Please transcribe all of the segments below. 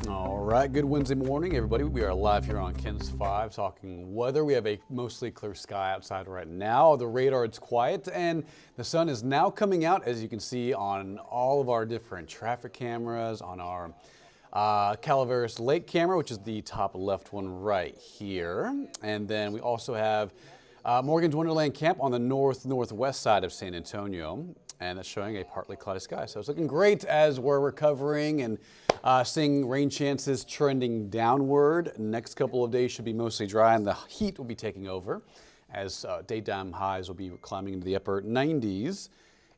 All right, good Wednesday morning, everybody. We are live here on KENS 5 talking weather. We have a mostly clear sky outside right now. The radar, it's quiet, and the sun is now coming out, as you can see on all of our different traffic cameras, on our Calaveras Lake camera, which is the top left one right here. And then we also have Morgan's Wonderland Camp on the northwest side of San Antonio, and that's showing a partly cloudy sky. So it's looking great as we're recovering and seeing rain chances trending downward. Next couple of days should be mostly dry, and the heat will be taking over as daytime highs will be climbing into the upper 90s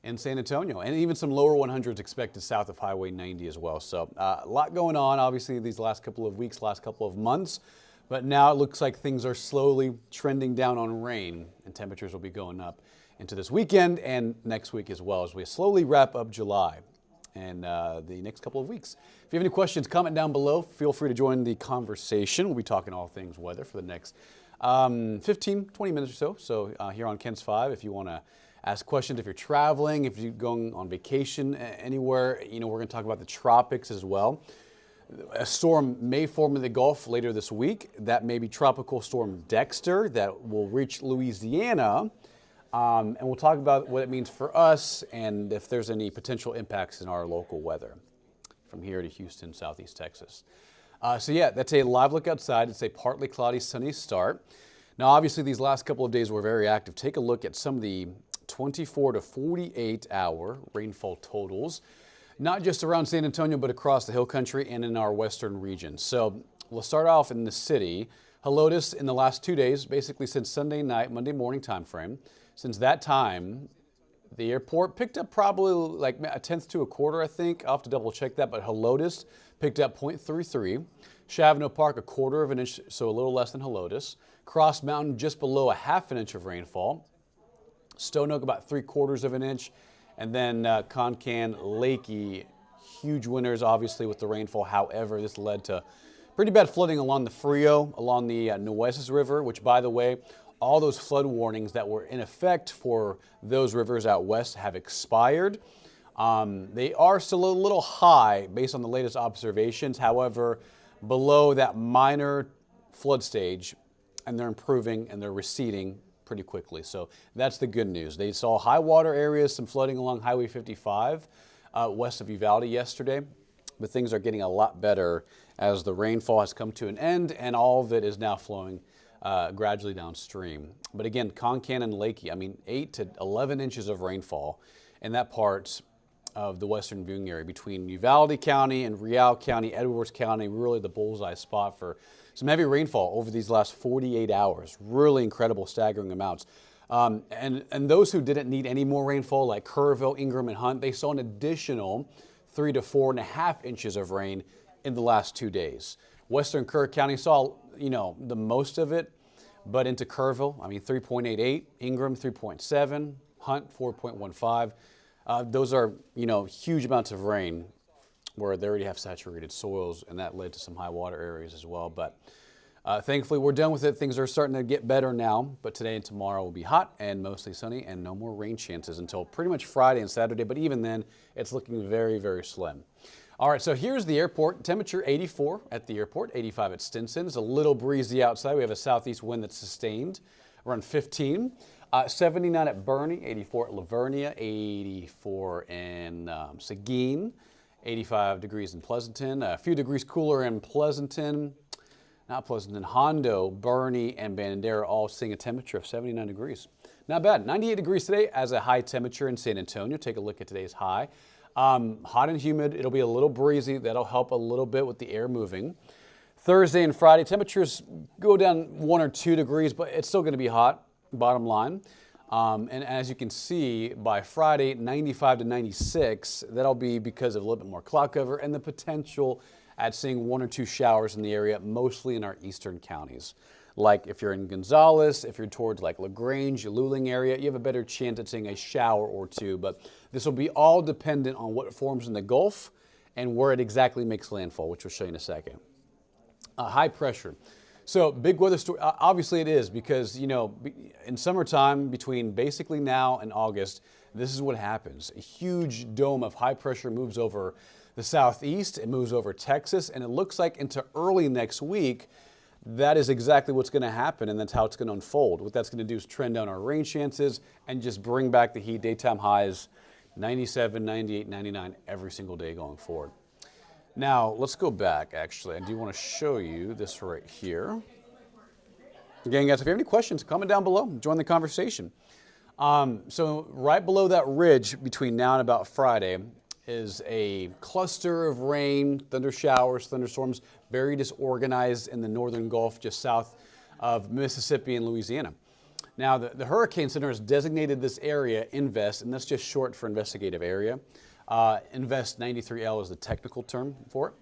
in San Antonio, and even some lower 100s expected south of Highway 90 as well. So a lot going on, obviously, these last couple of weeks, last couple of months. But now it looks like things are slowly trending down on rain, and temperatures will be going up into this weekend and next week as well as we slowly wrap up July and the next couple of weeks. If you have any questions, comment down below. Feel free to join the conversation. We'll be talking all things weather for the next 15, 20 minutes or so. So here on KENS 5, if you want to ask questions, if you're traveling, if you're going on vacation anywhere, we're going to talk about the tropics as well. A storm may form in the Gulf later this week. That may be Tropical Storm Dexter that will reach Louisiana. And we'll talk about what it means for us and if there's any potential impacts in our local weather from here to Houston, Southeast Texas. So yeah, that's a live look outside. It's a partly cloudy, sunny start. Now, obviously, these last couple of days were very active. Take a look at some of the 24 to 48 hour rainfall totals, not just around San Antonio, but across the hill country and in our western region. So we'll start off in the city. Helotes in the last 2 days, basically since Sunday night, Monday morning time frame. Since that time, the airport picked up probably like a tenth to a quarter, I think. I'll have to double check that, but Helotes picked up 0.33. Chavano Park, a quarter of an inch, so a little less than Helotes. Cross Mountain, just below a half an inch of rainfall. Stone Oak, about 3/4 of an inch. And then Concan, Lakey, huge winners, obviously, with the rainfall. However, this led to pretty bad flooding along the Frio, along the Nueces River, which, by the way, all those flood warnings that were in effect for those rivers out west have expired. They are still a little high based on the latest observations. However, below that minor flood stage, and they're improving and they're receding pretty quickly. So that's the good news. They saw high water areas, some flooding along Highway 55 west of Uvalde yesterday, but things are getting a lot better as the rainfall has come to an end and all of it is now flowing gradually downstream. But again, Concan and Lakey, 8 to 11 inches of rainfall in that part of the western viewing area between Uvalde County and Real County, Edwards County, really the bullseye spot for some heavy rainfall over these last 48 hours. Really incredible, staggering amounts. And those who didn't need any more rainfall, like Kerrville, Ingram, and Hunt, they saw an additional 3 to 4.5 inches of rain in the last 2 days. Western Kerr County saw, the most of it, but into Kerrville, 3.88, Ingram 3.7, Hunt 4.15. Those are, huge amounts of rain where they already have saturated soils, and that led to some high water areas as well. But thankfully, we're done with it. Things are starting to get better now, but today and tomorrow will be hot and mostly sunny and no more rain chances until pretty much Friday and Saturday. But even then, it's looking very, very slim. All right, so here's the airport. Temperature 84 at the airport, 85 at Stinson. It's a little breezy outside. We have a southeast wind that's sustained around 15. 79 at Bernie, 84 at Lavernia, 84 in Seguin, 85 degrees in Pleasanton. A few degrees cooler in Hondo, Bernie, and Bandera, all seeing a temperature of 79 degrees. Not bad. 98 degrees today as a high temperature in San Antonio. Take a look at today's high. Hot and humid. It'll be a little breezy. That'll help a little bit with the air moving. Thursday and Friday, temperatures go down 1 or 2 degrees, but it's still going to be hot, bottom line. And as you can see, by Friday, 95 to 96. That'll be because of a little bit more cloud cover and the potential at seeing 1 or 2 showers in the area, mostly in our eastern counties. Like if you're in Gonzales, if you're towards like LaGrange, Luling area, you have a better chance at seeing a shower or two. But this will be all dependent on what forms in the Gulf and where it exactly makes landfall, which we'll show you in a second. High pressure. So big weather story, obviously it is because, in summertime between basically now and August, this is what happens. A huge dome of high pressure moves over the southeast. It moves over Texas, and it looks like into early next week, that is exactly what's going to happen, and that's how it's going to unfold. What that's going to do is trend down our rain chances and just bring back the heat. Daytime highs 97, 98, 99 every single day going forward. Now, let's go back, actually. I do want to show you this right here. Again, guys, if you have any questions, comment down below. Join the conversation. So right below that ridge between now and about Friday is a cluster of rain, thunder showers, thunderstorms, very disorganized in the northern Gulf just south of Mississippi and Louisiana. Now, the Hurricane Center has designated this area INVEST, and that's just short for investigative area. INVEST 93L is the technical term for it.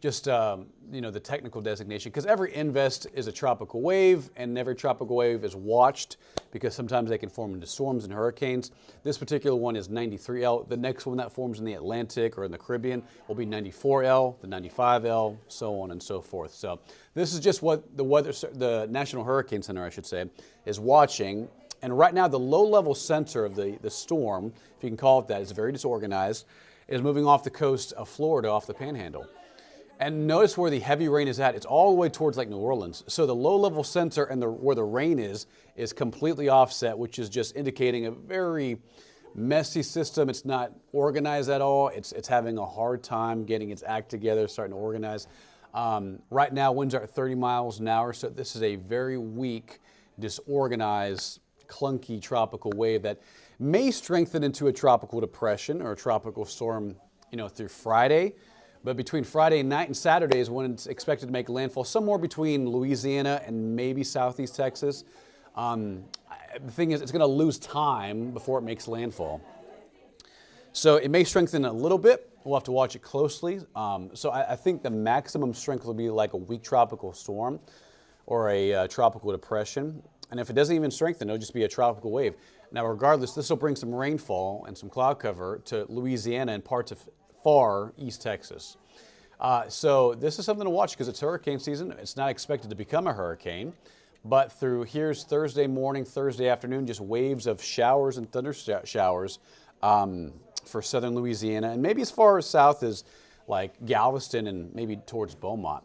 Just, the technical designation, because every INVEST is a tropical wave, and every tropical wave is watched because sometimes they can form into storms and hurricanes. This particular one is 93L. The next one that forms in the Atlantic or in the Caribbean will be 94L, the 95L, so on and so forth. So this is just what the National Hurricane Center, I should say, is watching. And right now, the low-level center of the storm, if you can call it that, is very disorganized, is moving off the coast of Florida, off the Panhandle. And notice where the heavy rain is at. It's all the way towards like New Orleans. So the low-level center and where the rain is completely offset, which is just indicating a very messy system. It's not organized at all. It's having a hard time getting its act together, starting to organize. Right now, winds are at 30 miles an hour. So this is a very weak, disorganized, clunky tropical wave that may strengthen into a tropical depression or a tropical storm, through Friday. But between Friday night and Saturday is when it's expected to make landfall, somewhere between Louisiana and maybe southeast Texas. The thing is, it's going to lose time before it makes landfall. So it may strengthen a little bit. We'll have to watch it closely. So I think the maximum strength will be like a weak tropical storm or a tropical depression. And if it doesn't even strengthen, it'll just be a tropical wave. Now, regardless, this will bring some rainfall and some cloud cover to Louisiana and parts of far east Texas. So this is something to watch because it's hurricane season. It's not expected to become a hurricane, but here's Thursday morning, Thursday afternoon, just waves of showers and thunder showers for southern Louisiana and maybe as far as south as like Galveston and maybe towards Beaumont.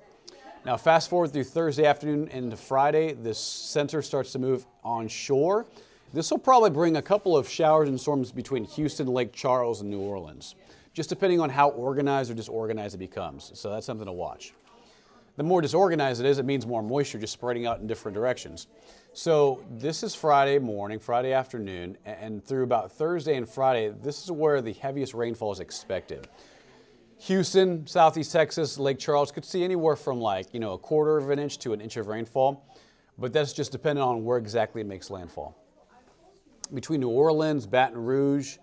Now fast forward through Thursday afternoon into Friday, this center starts to move onshore. This will probably bring a couple of showers and storms between Houston, Lake Charles, and New Orleans, just depending on how organized or disorganized it becomes. So that's something to watch. The more disorganized it is, it means more moisture just spreading out in different directions. So this is Friday morning, Friday afternoon, and through about Thursday and Friday, this is where the heaviest rainfall is expected. Houston, southeast Texas, Lake Charles could see anywhere from like, a quarter of an inch to an inch of rainfall, but that's just dependent on where exactly it makes landfall. Between New Orleans, Baton Rouge,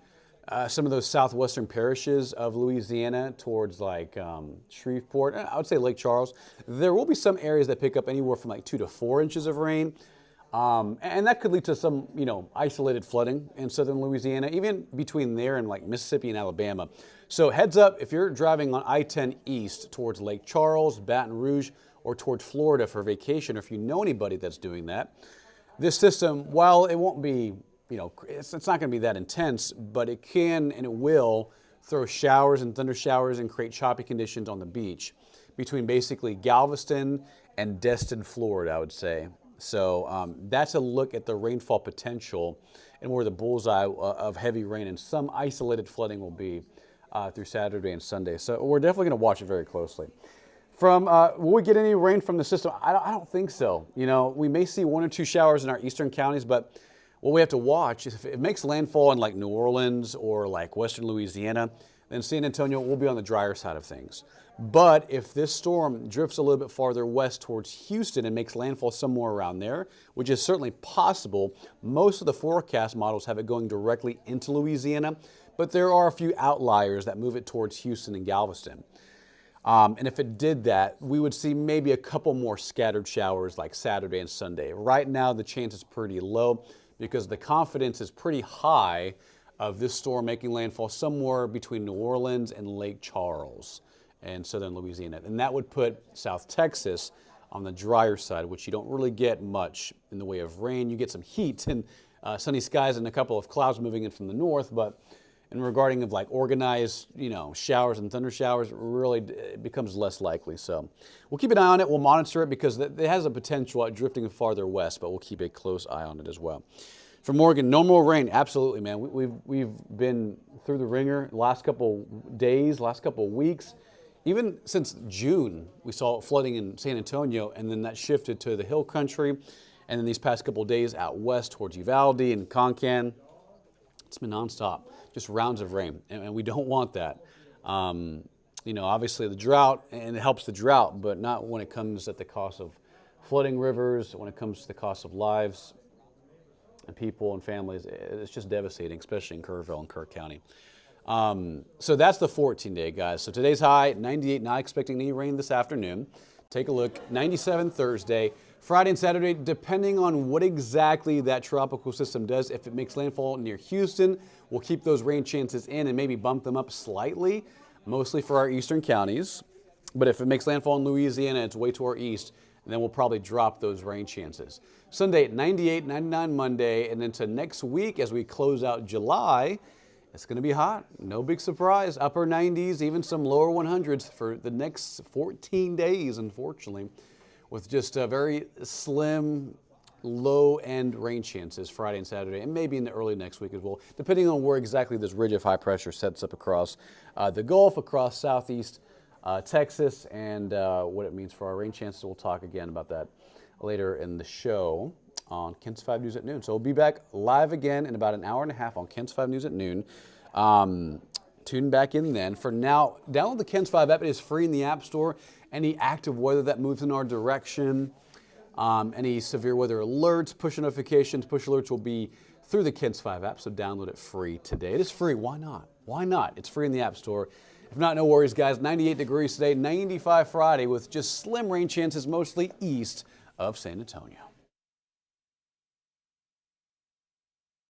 some of those southwestern parishes of Louisiana towards like Shreveport, I would say Lake Charles, there will be some areas that pick up anywhere from like 2 to 4 inches of rain. And that could lead to some, isolated flooding in southern Louisiana, even between there and like Mississippi and Alabama. So heads up, if you're driving on I-10 east towards Lake Charles, Baton Rouge, or towards Florida for vacation, or if you know anybody that's doing that, this system, while it won't be it's not going to be that intense, but it can and it will throw showers and thunder showers and create choppy conditions on the beach between basically Galveston and Destin, Florida, I would say. So that's a look at the rainfall potential and where the bullseye of heavy rain and some isolated flooding will be through Saturday and Sunday. So we're definitely going to watch it very closely. Will we get any rain from the system? I don't think so. We may see 1 or 2 showers in our eastern counties, but what we have to watch is if it makes landfall in like New Orleans or like western Louisiana, then San Antonio will be on the drier side of things. But if this storm drifts a little bit farther west towards Houston and makes landfall somewhere around there, which is certainly possible, most of the forecast models have it going directly into Louisiana, but there are a few outliers that move it towards Houston and Galveston. And if it did that, we would see maybe a couple more scattered showers like Saturday and Sunday. Right now, the chance is pretty low, because the confidence is pretty high of this storm making landfall somewhere between New Orleans and Lake Charles and southern Louisiana. And that would put South Texas on the drier side, which you don't really get much in the way of rain. You get some heat and sunny skies and a couple of clouds moving in from the north, but And regarding of like organized, showers and thunder showers, really it becomes less likely. So we'll keep an eye on it. We'll monitor it because it has a potential at drifting farther west, but we'll keep a close eye on it as well. For Morgan, no more rain. Absolutely, man. We've been through the ringer last couple days, last couple weeks. Even since June, we saw flooding in San Antonio, and then that shifted to the hill country. And then these past couple days out west towards Uvalde and Concan, it's been nonstop, just rounds of rain, and we don't want that. Obviously the drought, and it helps the drought, but not when it comes at the cost of flooding rivers, when it comes to the cost of lives and people and families. It's just devastating, especially in Kerrville and Kirk County. So that's the 14-day, guys. So today's high, 98, not expecting any rain this afternoon. Take a look, 97 Thursday. Friday and Saturday, depending on what exactly that tropical system does, if it makes landfall near Houston, we'll keep those rain chances in and maybe bump them up slightly, mostly for our eastern counties. But if it makes landfall in Louisiana, it's way to our east, and then we'll probably drop those rain chances. Sunday, 98, 99 Monday, and into next week as we close out July, it's going to be hot. No big surprise. Upper 90s, even some lower 100s for the next 14 days, unfortunately, with just a very slim, low-end rain chances Friday and Saturday, and maybe in the early next week as well, depending on where exactly this ridge of high pressure sets up across the Gulf, across southeast Texas, and what it means for our rain chances. We'll talk again about that later in the show on KENS 5 News at noon. So we'll be back live again in about an hour and a half on KENS 5 News at noon. Tune back in then. For now, download the KENS 5 app. It is free in the App Store. Any active weather that moves in our direction, any severe weather alerts, push notifications, push alerts will be through the KENS 5 app, so download it free today. It is free. Why not? Why not? It's free in the App Store. If not, no worries, guys. 98 degrees today, 95 Friday with just slim rain chances mostly east of San Antonio.